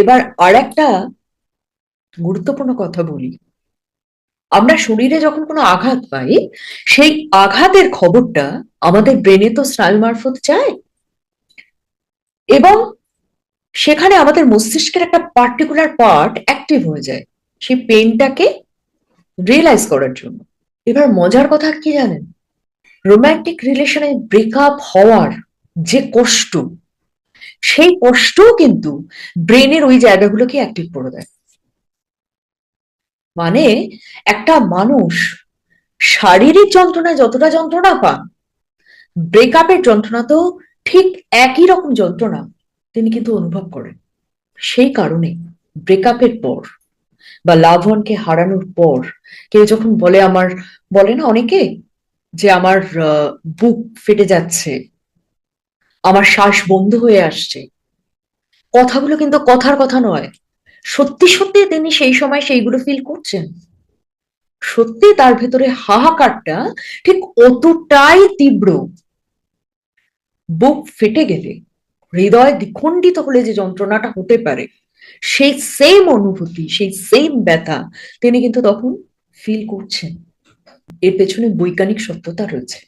এবার আর একটা গুরুত্বপূর্ণ কথা বলি। আমরা শরীরে যখন কোনো আঘাত পাই, সেই আঘাতের খবরটা আমাদের ব্রেনে তো স্নায়ু মারফত যায়, এবং সেখানে আমাদের মস্তিষ্কের একটা পার্টিকুলার পার্ট অ্যাক্টিভ হয়ে যায় সেই পেনটাকে রিয়েলাইজ করার জন্য। এবার মজার কথা কি জানেন? রোমান্টিক রিলেশনে ব্রেকআপ হওয়ার যে কষ্ট, সেই কষ্টও কিন্তু ব্রেনের ওই জায়গাগুলোকে অ্যাক্টিভ করে দেয়। মানে একটা মানুষ শারীরিক যন্ত্রণায় যতটা যন্ত্রণা পান, ব্রেকআপের যন্ত্রণাতেও ঠিক একই রকম যন্ত্রণা তিনি কিন্তু অনুভব করেন। সেই কারণে ব্রেকআপের পর বা লাভ ওয়ানকে হারানোর পর কেউ যখন বলে, বলে না অনেকে যে আমার বুক ফেটে যাচ্ছে, আমার শ্বাস বন্ধ হয়ে আসছে, কথাগুলো কিন্তু কথার কথা নয়। সত্যি সত্যি তিনি সেই সময় সেইগুলো ফিল করছেন। সত্যি তার ভেতরে হাহাকারটা ঠিক অতটাই তীব্র। বুক ফেটে গেলে, হৃদয় দ্বিখণ্ডিত হলে যে যন্ত্রণাটা হতে পারে, সেই সেম অনুভূতি, সেই সেম ব্যথা তিনি কিন্তু তখন ফিল করছেন। এর পেছনে বৈজ্ঞানিক সত্যতা রয়েছে।